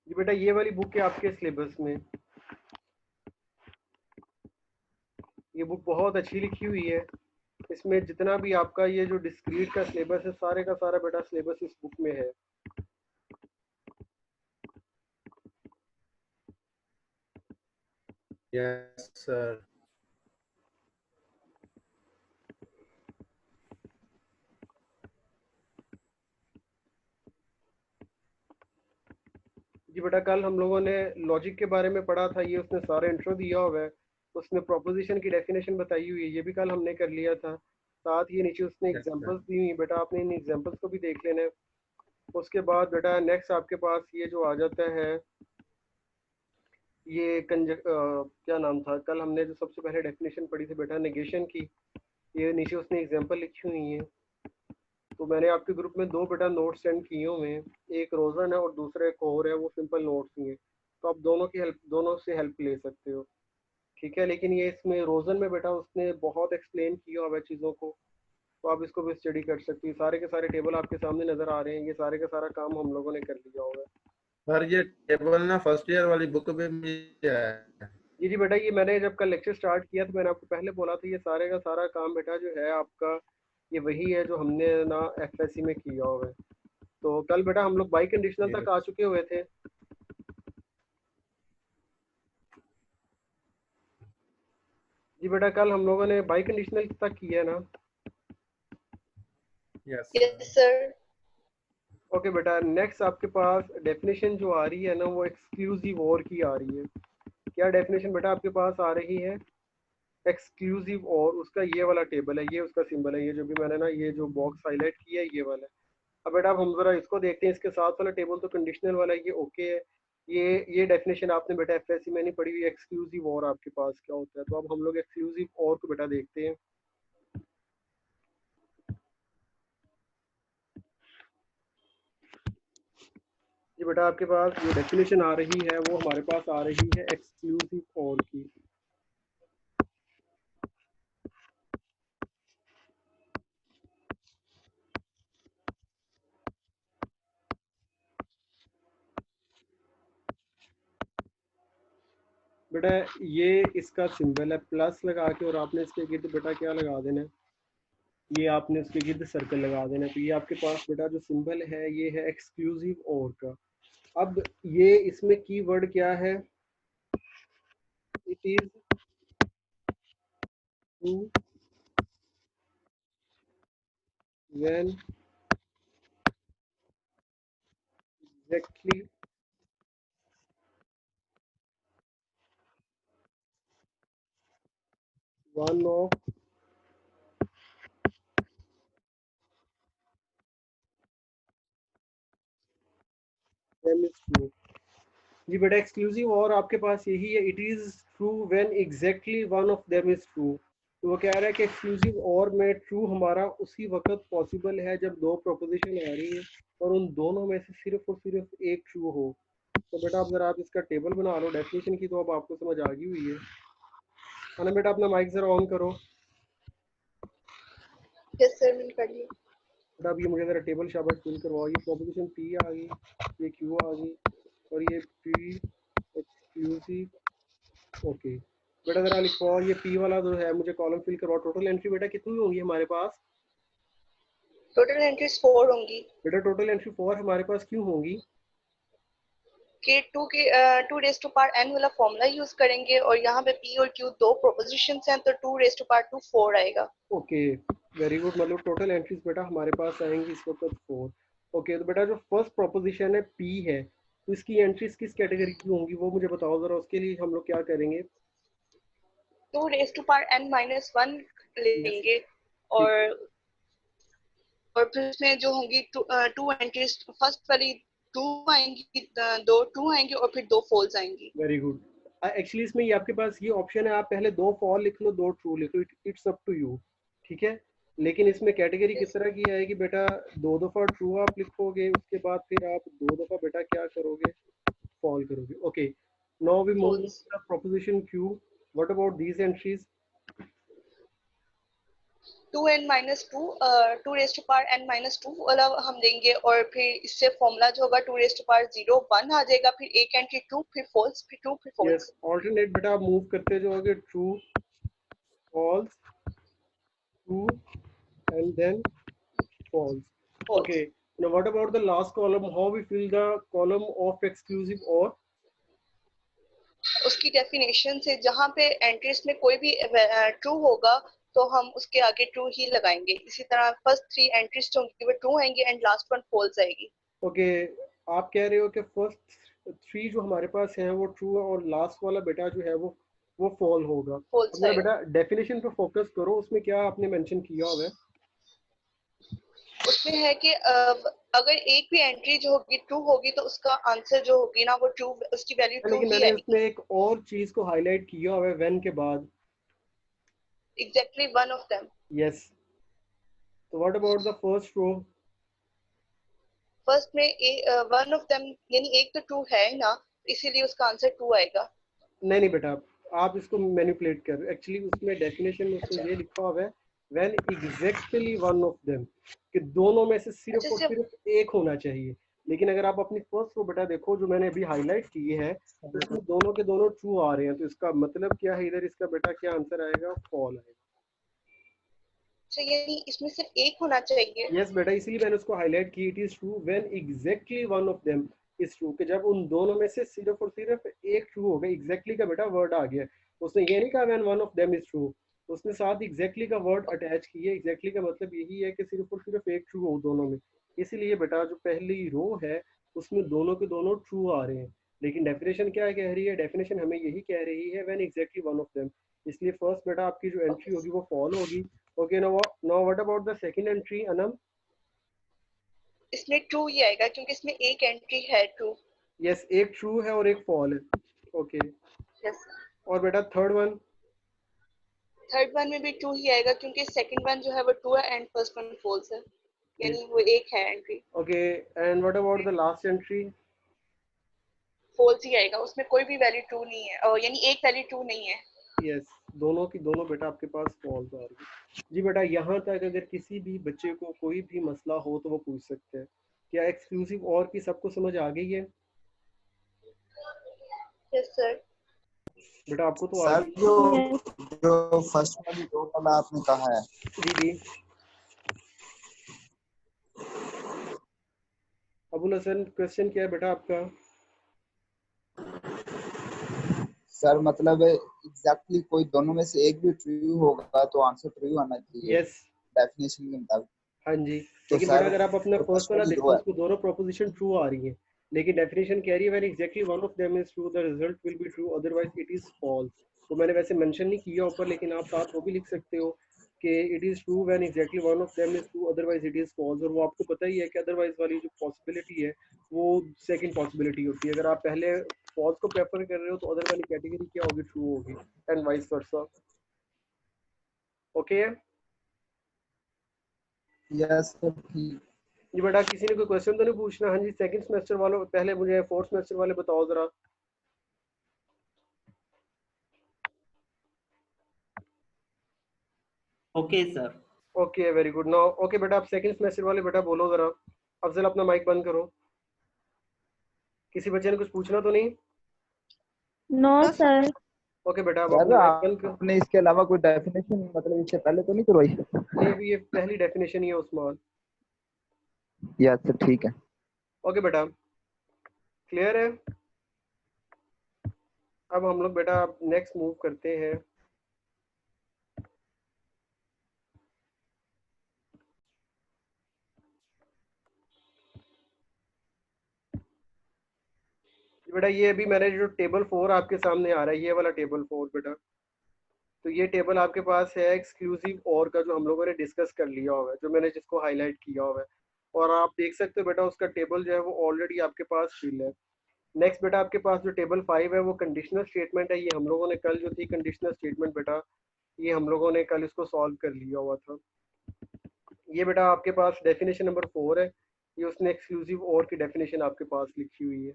जी बेटा ये वाली बुक है आपके सिलेबस में, ये बुक बहुत अच्छी लिखी हुई है। इसमें जितना भी आपका ये जो डिस्क्रीट का सिलेबस है सारे का सारा बेटा सिलेबस इस बुक में है। Yes sir. जी बेटा कल हम लोगों ने लॉजिक के बारे में पढ़ा था, ये उसने सारा इंट्रो दिया हुआ है, उसने प्रोपोजिशन की डेफिनेशन बताई हुई है, ये भी कल हमने कर लिया था। साथ ही नीचे उसने यस सर। एग्जांपल्स दी हुई बेटा, आपने इन एग्जांपल्स को भी देख लेना है। उसके बाद बेटा नेक्स्ट आपके पास ये जो आ जाता है, ये क्या नाम था, कल हमने जो सबसे पहले डेफिनेशन पढ़ी थी बेटा नेगेशन की, ये नीचे उसने एग्जांपल लिखी हुई है। तो मैंने आपके ग्रुप में दो बेटा नोट्स सेंड किए हुए हैं, एक रोजन है और दूसरा एक और है, वो सिंपल नोट्स ही है, तो आप दोनों की हेल्प, दोनों से हेल्प ले सकते हो। ठीक है, लेकिन ये इसमें रोजन में बेटा उसने बहुत एक्सप्लेन किया हुआ है चीज़ों को, तो आप इसको भी स्टडी कर सकते हो। सारे के सारे टेबल आपके सामने नजर आ रहे हैं, ये सारे का सारा काम हम लोगों ने कर लिया हुआ है। सर ये टेबल ना फर्स्ट ईयर वाली बुक में भी है। जी जी बेटा, ये मैंने जब कल लेक्चर स्टार्ट किया तो मैंने आपको पहले बोला था, ये सारे का सारा काम बेटा जो है आपका, ये वही है जो हमने ना एफएससी में किया हुआ है। तो कल बेटा हम लोग बाई कंडीशनल तक आ यस। चुके हुए थे। जी बेटा कल हम लोगों ने बाई कंडीशनल तक किया है ना। Yes yes sir. Sir. Okay बेटा, नेक्स्ट आपके पास डेफिनेशन जो आ रही है ना वो एक्सक्लूसिव और की आ रही है। क्या डेफिनेशन बेटा आपके पास आ रही है? एक्सक्लूसिव और, उसका ये वाला टेबल है, ये उसका सिंबल है, ये जो भी मैंने ना ये जो बॉक्स हाईलाइट किया है ये वाला है। अब बेटा अब हम जरा इसको देखते हैं, इसके साथ वाला टेबल तो कंडीशनल वाला है, ये ओके है। ये डेफिनेशन आपने बेटा एफएससी में नहीं पढ़ी हुई, एक्सक्लूसिव और आपके पास क्या होता है, तो अब हम लोग एक्सक्लूसिव और को बेटा देखते हैं। जी बेटा आपके पास जो डेफिनेशन आ रही है वो हमारे पास आ रही है एक्सक्लूसिव और की। बेटा ये इसका सिंबल है प्लस लगा के, और आपने इसके गिर्द बेटा क्या लगा देना है, ये आपने इसके गिर्द सर्कल लगा देना है। तो ये आपके पास बेटा जो सिंबल है ये है एक्सक्लूसिव और का। अब ये इसमें कीवर्ड क्या है? It is true when exactly one of them is true. जी बेटा एक्सक्लूसिव और आपके पास यही है, it is true when exactly one of them is true. तो वो कह रहा है कि एक्सक्लूसिव और में ट्रू हमारा उसी वक्त पॉसिबल है जब दो प्रोपोजिशन आ रही है और उन दोनों में से सिर्फ और सिर्फ एक ट्रू हो। तो बेटा अब जरा आप इसका टेबल बना लो डेफिनेशन की, तो अब आपको समझ आ गई हुई है ना बेटा? अपना माइक जरा ऑन करो। यस सर, मैंने कर लिया। बेटा अब ये मुझे जरा टेबल शाबाश फिल करवाओ, ये प्रोपोजिशन पी आ गई, ये क्यू आ गई, और ये पी एक्सक्लूसिव। ओके बेटा जरा लिखवाओ, ये पी वाला जो है मुझे कॉलम फिल करवाओ। टोटल एंट्री बेटा कितनी होंगी हमारे पास? टोटल एंट्रीज 4 होंगी। बेटा टोटल एंट्री 4 हमारे पास क्यों होंगी? कि 2 रेज टू पावर n वाला फॉर्मूला यूज करेंगे, और यहाँ पे p और q दो प्रोपोजिशंस हैं, तो 2 रेज टू पावर 2 4 आएगा। ओके वेरी गुड, मतलब टोटल एंट्रीज बेटा हमारे पास आएंगी इस वक्त 4। ओके तो बेटा जो फर्स्ट प्रोपोजिशन है पी है, तो इसकी एंट्रीज किस कैटेगरी की होंगी वो मुझे बताओ जरा। उसके लिए हम लोग क्या करेंगे? 2 raise to power n minus 1 yes लेंगे, ठीक। और फिर इसमें जो होंगी टू एंट्रीज, फर्स्ट वाली 2 आएंगी, दो 2 आएंगे, और फिर 2 फॉल्स आएंगी। Very good. एक्चुअली इसमें ये आपके पास ये ऑप्शन है, आप पहले दो फॉल लिख लो दो ट्रू लिख लो, इट्स अप टू यू। ठीक है, लेकिन इसमें कैटेगरी किस तरह की आएगी बेटा? दो दफा ट्रू आप लिखोगे, उसके बाद फिर आप दो दफा बेटा क्या करोगे? फॉल करोगे। Okay, now we move to false. The proposition Q. What about these entries? 2n-2 2 raise to power n-2 वाला हम देंगे और फिर इससे फॉर्मूला जो होगा 2 रेज़ टू पावर 0 1 आ जाएगा, फिर एक एंट्री 2, फिर फॉल्स, फिर 2, फिर यस, फॉल्स। ऑल्टरनेट बेटा आप मूव करते जाओगे, true false true and then false. Okay, now what about the last column? How we fill the column of exclusive or? उसकी डेफिनेशन से जहाँ पे एंट्रीज में कोई भी ट्रू होगा तो हम उसके आगे ट्रू ही लगाएंगे। इसी तरह फर्स्ट 3 एंट्रीज जो होंगी वो ट्रू आएंगी एंड लास्ट वन फॉल्स आएगी। ओके, आप कह रहे हो कि फर्स्ट 3 जो हमारे पास हैं वो ट्रू है और लास्ट वाला बेटा जो है वो फॉल होगा। फॉल्स मेरा आएगा। बेटा डेफिनेशन पे फोकस करो, उसमें क्या आपने मेंशन किया हुआ है? उसमें है कि अगर एक भी एंट्री जो होगी ट्रू होगी तो उसका आंसर जो होगी ना वो ट्रू, उसकी वैल्यू ट्रू लेकिन ही मैंने आएगी। उसमें एक और चीज को हाईलाइट किया हुआ है व्हेन के बाद। Exactly one of them. Yes, तो what about the first row? First में वन ऑफ देम यानी एक तो ट्रू है ना, इसीलिए उसका आंसर ट्रू आएगा। नहीं बेटा, आप इसको मैनिपुलेट कर रहे हो। एक्चुअली उसमें डेफिनेशन में उसमें ये लिखा हुआ है when exactly one of them, कि दोनों में से सिर्फ और सिर्फ एक होना चाहिए। लेकिन अगर आप अपनी फर्स्ट रो बेटा देखो जो मैंने अभी हाईलाइट की है, तो इसमें दोनों के दोनों ट्रू आ रहे हैं, तो इसका मतलब क्या है? इधर इसका बेटा क्या आंसर आएगा? फॉल आएगा। यानी इसमें सिर्फ एक होना चाहिए। यस बेटा, इसीलिए मैंने उसको हाईलाइट की, it is true when exactly one of them is true, कि जब उन दोनों में से सिर्फ और सिर्फ एक ट्रू होगा। एग्जैक्टली का बेटा वर्ड आ गया, उसने ये नहीं कहा when one of them is true, उसने साथ एग्जैक्टली का वर्ड अटैच किया। एग्जैक्टली का मतलब यही है कि सिर्फ और सिर्फ एक ट्रू हो दोनों में। इसीलिए बेटा जो पहली रो है उसमें दोनों के दोनों ट्रू आ रहे हैं। लेकिन डेफिनेशन क्या कह रही है? डेफिनेशन हमें यही कह रही है when exactly one of them. इसलिए फर्स्ट बेटा आपकी जो एंट्री होगी वो फॉल होगी। Okay, now what about the second entry, Anam? इसमें ट्रू ही आएगा क्योंकि इसमें एक एंट्री है ट्रू। Yes, एक ट्रू है और एक फॉल है। Okay. यस। और बेटा थर्ड वन? थर्ड वन में भी ट्रू ही आएगा क्योंकि सेकंड वन जो है वो ट्रू है एंड फर्स्ट वन फॉल्स है, यानी वो एक है entry. Okay, and what about the last entry? False ही आएगा, उसमें कोई भी वैल्यू ट्रू नहीं है, और यानी एक वैल्यू ट्रू नहीं है। Yes, दोनों की दोनों बेटा आपके पास फॉल्स आ रही है। जी बेटा, यहाँ तक अगर किसी भी बच्चे को कोई भी मसला हो तो वो पूछ सकते हैं। क्या एक्सक्लूसिव और की सबको समझ आ गई है? Yes sir. बेटा आपको तो सर जो फर्स्ट वाली दो वाला आपने कहा है। जी जी, अबुल हसन, क्वेश्चन क्या है बेटा आपका? सर मतलब एग्जैक्टली कोई दोनों में से एक भी ट्रू होगा तो आंसर ट्रू आना चाहिए। यस, डेफिनेशन के मुताबिक। हाँ जी। तो लेकिन सर बेटा अगर आप अपना जो फर्स्ट वाला वाली देखो दो है, उसको दोनों प्रोपोजिशन ट्रू आ रही है, लेकिन डेफिनेशन कह रही है when exactly one of them is true the result will be true otherwise it is false. तो मैंने वैसे मेंशन नहीं किया ऊपर, लेकिन आप साथ वो भी लिख सकते हो कि it is true when exactly one of them is true otherwise it is false. और वो आपको पता ही है कि अदरवाइज वाली जो पॉसिबिलिटी है वो सेकंड पॉसिबिलिटी होती है। अगर आप पहले फॉल्स को प्रेफर कर रहे हो तो अदर वाली कैटेगरी क्या होगी? ट्रू होगी, and vice versa. Okay yes sir ठीक। जी बेटा, किसी ने कोई क्वेश्चन तो नहीं पूछना? हाँ जी, सेकंड सेमेस्टर वालों, पहले मुझे फोर्थ सेमेस्टर वाले बताओ जरा। Okay sir. Okay, very good. Now okay बेटा, आप सेकंड सेमेस्टर वाले बेटा बोलो जरा। अफजल अपना माइक बंद करो। किसी बच्चे ने कुछ पूछना तो नहीं? No sir. ओके बेटा, आप सर अपना माइक बंद करो। आपने इसके अलावा कोई डेफिनेशन मतलब इससे पहले तो नहीं करवाई? नहीं, अभी ये पहली डेफिनेशन ही है उस्मान। यस सर ठीक है। ओके बेटा, क्लियर है? अब हम लोग बेटा नेक्स्ट मूव करते हैं। बेटा ये अभी मैंने जो टेबल 4 आपके सामने आ रहा है, ये वाला टेबल 4 बेटा, तो ये टेबल आपके पास है एक्सक्लूसिव और का, जो हम लोगों ने डिस्कस कर लिया हुआ है, जो मैंने जिसको हाईलाइट किया हुआ है। और आप देख सकते हो बेटा उसका टेबल जो है वो ऑलरेडी आपके पास फिल है। नेक्स्ट बेटा आपके पास जो टेबल 5 है वो कंडीशनल स्टेटमेंट है। ये हम लोगों ने कल जो थी कंडीशनल स्टेटमेंट बेटा, ये हम लोगों ने कल इसको सॉल्व कर लिया हुआ था। ये बेटा आपके पास डेफिनेशन नंबर 4 है। ये उसने एक्सक्लूसिव और की डेफिनेशन आपके पास लिखी हुई है,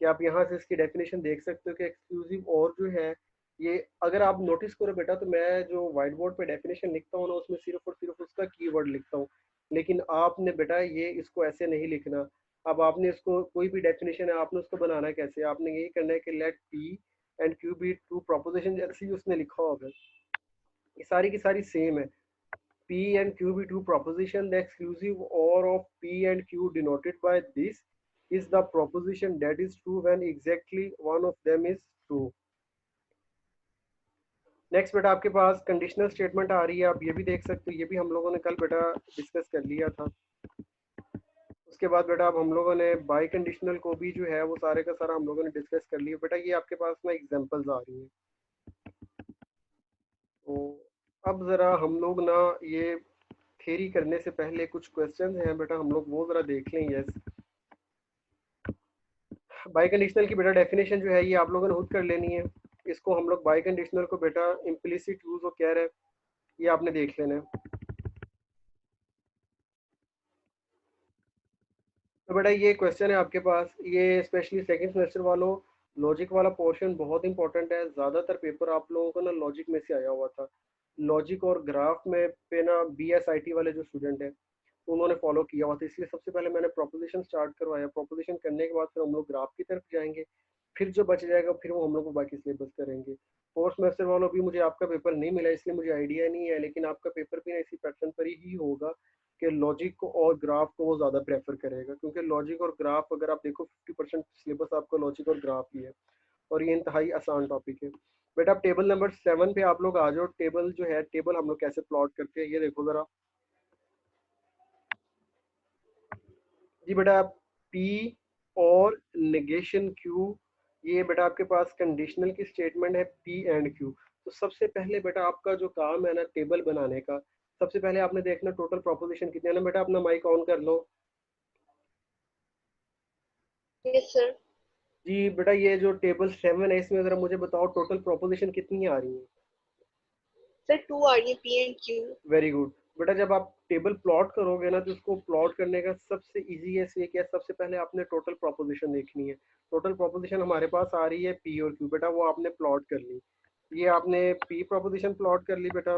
कि आप यहाँ से इसकी डेफिनेशन देख सकते हो कि एक्सक्लूसिव और जो है ये अगर आप नोटिस करो बेटा, तो मैं जो व्हाइट बोर्ड पे डेफिनेशन लिखता हूँ ना, उसमें सिर्फ और सिर्फ उसका कीवर्ड लिखता हूँ, लेकिन आपने बेटा ये इसको ऐसे नहीं लिखना। अब आपने इसको, कोई भी डेफिनेशन है, आपने उसको बनाना कैसे, आपने यही करना है कि let P and Q be two proposition, जैसे ही उसने लिखा होगा, ये सारी की सारी सेम है। P and Q be two proposition, the exclusive or of P and Q denoted by this is the proposition that is true when exactly one of them is true. Next बेटा आपके पास conditional statement आ रही है, आप ये भी देख सकते हो, ये भी हम लोगों ने कल बेटा डिस्कस कर लिया था। उसके बाद बेटा अब हम लोगों ने बाई कंडीशनल को भी जो है वो सारे का सारा हम लोगों ने डिस्कस कर लिया। बेटा ये आपके पास ना एग्जांपल्स आ रही हैं, तो अब ज़रा हम लोग ना ये थ्योरी करने से पहले कुछ क्वेश्चंस हैं बेटा, हम लोग वो ज़रा देख लें। यस, बाई कंडीशनल की बेटा डेफिनेशन जो है ये आप लोगों ने खुद कर लेनी है। इसको हम लोग बाई कंडीशनल को बेटा इम्प्लिसिट यूज वो कह रहे हैं, ये आपने देख लेना है। तो बेटा ये क्वेश्चन है आपके पास, ये स्पेशली सेकंड सेमेस्टर वालों, लॉजिक वाला पोर्शन बहुत इंपॉर्टेंट है। ज़्यादातर पेपर आप लोगों को ना लॉजिक में से आया हुआ था। लॉजिक और ग्राफ में पे ना BSIT वाले जो स्टूडेंट हैं उन्होंने फॉलो किया हुआ था, इसलिए सबसे पहले मैंने प्रोपोजिशन स्टार्ट करवाया। प्रोपोजिशन करने के बाद फिर हम लोग ग्राफ की तरफ जाएंगे, फिर जो बच जाएगा फिर वो हम लोग बाकी सिलेबस करेंगे। फोर्थ सेमेस्टर वालों भी मुझे आपका पेपर नहीं मिला, इसलिए मुझे आइडिया नहीं है, लेकिन आपका पेपर भी इसी पैटर्न पर ही होगा कि लॉजिक को और ग्राफ को वो ज़्यादा प्रेफर करेगा, क्योंकि लॉजिक और ग्राफ अगर आप देखो 50% सिलेबस आपका लॉजिक और ग्राफ ही है, और ये इंतहाई आसान टॉपिक है। बेटा आप टेबल नंबर 7 पे आप लोग आ जाओ। टेबल जो है, टेबल हम लोग कैसे प्लॉट करते हैं ये देखो ज़रा जी। बेटा P और नेगेशन Q, ये बेटा आपके पास कंडीशनल की स्टेटमेंट है P एंड Q। तो सबसे पहले बेटा आपका जो काम है ना टेबल बनाने का, सबसे पहले आपने देखना टोटल प्रोपोजिशन कितने हैं ना। बेटा अपना माइक ऑन कर लो। Yes sir. जी बेटा ये जो टेबल 7 है इसमें ज़रा मुझे बताओ टोटल प्रोपोजिशन कितनी आ रही है। सर 2 आ रही है P and Q। Very good. बेटा जब आप टेबल प्लॉट करोगे ना, तो उसको प्लॉट करने का सबसे इजीएस्ट वे क्या है, सबसे पहले आपने टोटल प्रोपोजिशन देखनी है। टोटल प्रोपोजिशन हमारे पास आ रही है P और Q, बेटा वो आपने प्लॉट कर ली। ये आपने P प्रोपोजिशन प्लॉट कर ली बेटा,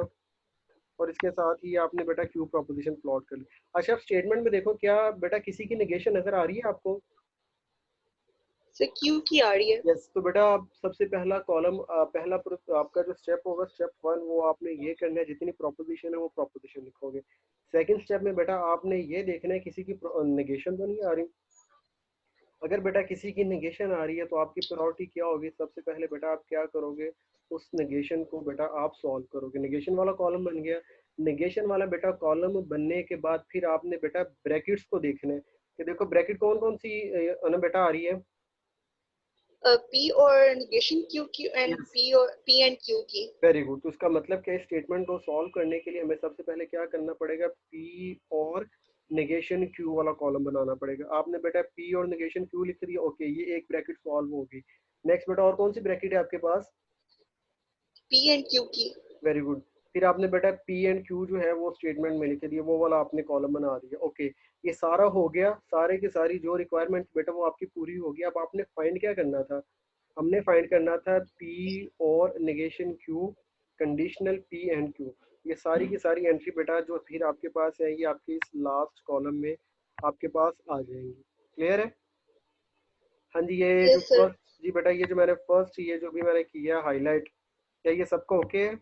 और इसके साथ ही आपने बेटा Q प्रोपोजिशन प्लॉट कर ली। अच्छा आप स्टेटमेंट में देखो, क्या बेटा किसी की नेगेशन नजर आ रही है आपको। सर Q की आ रही है। यस, तो बेटा आप सबसे पहला कॉलम, पहला आपका जो स्टेप होगा, स्टेप 1, वो आपने ये करना है जितनी प्रोपोजिशन है वो प्रोपोजिशन लिखोगे। सेकंड स्टेप में बेटा आपने ये देखना है किसी की नेगेशन तो नहीं आ रही। अगर बेटा किसी की नेगेशन आ रही है तो आपकी प्रायोरिटी क्या होगी, सबसे पहले बेटा आप क्या करोगे, उस नेगेशन को बेटा आप सॉल्व करोगे। नेगेशन वाला कॉलम बन गया। नेगेशन वाला बेटा कॉलम बनने के बाद फिर आपने बेटा ब्रैकेट्स को देखना है कि देखो ब्रैकेट कौन कौन सी ना बेटा आ रही है। P और नेगेशन Q की and Yes. P and Q की। Very good. तो इसका मतलब क्या है, स्टेटमेंट को सॉल्व करने के लिए हमें सबसे पहले क्या करना पड़ेगा, P और नेगेशन Q वाला कॉलम बनाना पड़ेगा। आपने बेटा P और नेगेशन Q लिख दिया, ओके ये एक ब्रैकेट सॉल्व होगी। नेक्स्ट बेटा और कौन सी ब्रैकेट है आपके पास। P एंड Q की। Very good. फिर आपने बेटा P एंड Q जो है वो स्टेटमेंट में लिख दिया, वो वाला आपने कॉलम बना दिया। ओके ये सारा हो गया, सारे की सारी जो रिक्वायरमेंट बेटा वो आपकी पूरी होगी। अब आपने फाइंड क्या करना था, हमने फाइंड करना था P और negation Q, conditional P and Q। ये सारी की सारी एंट्री बेटा जो फिर आपके पास है ये आपके इस लास्ट कॉलम में आपके पास आ जाएंगी। क्लियर है। हाँ जी, ये जो यस सर। फर्स्ट, जी बेटा ये जो मैंने फर्स्ट ये जो भी मैंने किया हाईलाइट, क्या ये सबको ओके है।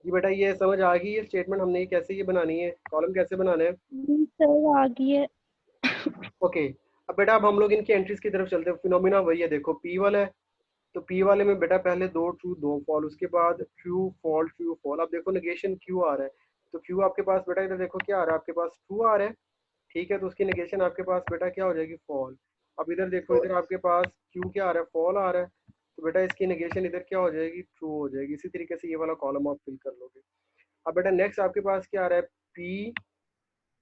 जी बेटा ये समझ आ गई है स्टेटमेंट हमने ये कैसे ये बनानी है, कॉलम कैसे बनाना है। सर आ गई है। ओके अब बेटा अब हम लोग इनकी एंट्रीज की तरफ चलते हैं। फिनोमिना वही है, देखो P वाला है तो P वाले में बेटा पहले 2 ट्रू 2 फॉल, उसके बाद ट्रू फॉल ट्रू फॉल। अब देखो नेगेशन Q आ रहा है, तो Q आपके पास बेटा इधर देखो क्या आ रहा है, आपके पास ट्रू आ रहा है, ठीक है, तो उसकी नेगेशन आपके पास बेटा क्या हो जाएगी, फॉल। अब इधर देखो, इधर आपके पास Q क्या आ रहा है, फॉल आ रहा है, तो बेटा इसकी नेगेशन इधर क्या हो जाएगी, ट्रू हो जाएगी। इसी तरीके से ये वाला कॉलम आप फिल कर लोगे। अब बेटा नेक्स्ट आपके पास क्या आ रहा है, P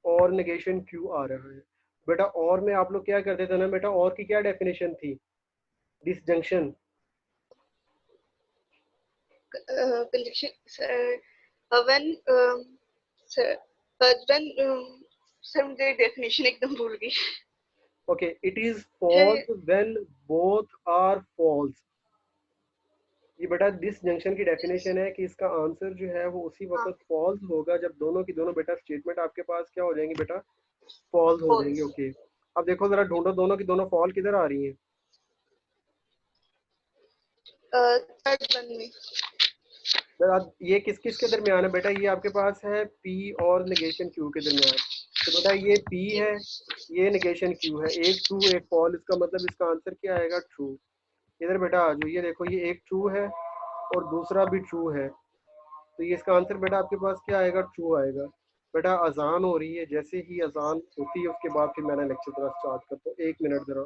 और नेगेशन Q आ रहा है। बेटा और में आप लोग क्या करते थे ना बेटा, और की क्या डेफिनेशन थी, disjunction. Condition sir when sir when sir मुझे डेफिनेशन एकदम भूल गई। Okay, it is false when both are false. ये बेटा दिस जंक्शन की डेफिनेशन है कि इसका आंसर जो है वो उसी वक्त फॉल्स होगा जब दोनों की दोनों बेटा स्टेटमेंट आपके पास क्या हो जाएंगी बेटा, फॉल्स हो जाएंगी। ओके, अब देखो जरा ढूंढो दोनों की दोनों फॉल किधर आ रही हैं। थर्ड वन में। जरा ये किस किस के दरमियान है बेटा, ये आपके पास है पी और नेगेशन क्यू के दरमियान। तो बेटा ये पी है, ये नेगेशन क्यू है, एक ट्रू एक फॉल, इसका मतलब इसका आंसर क्या आएगा, ट्रू। इधर बेटा आ जाओ, ये देखो ये एक ट्रू है और दूसरा भी ट्रू है, तो ये इसका आंसर बेटा आपके पास क्या आएगा, ट्रू आएगा। बेटा अजान हो रही है, जैसे ही अजान होती है उसके बाद फिर मैंने लेक्चर जरा स्टार्ट करता हूँ, 1 मिनट जरा।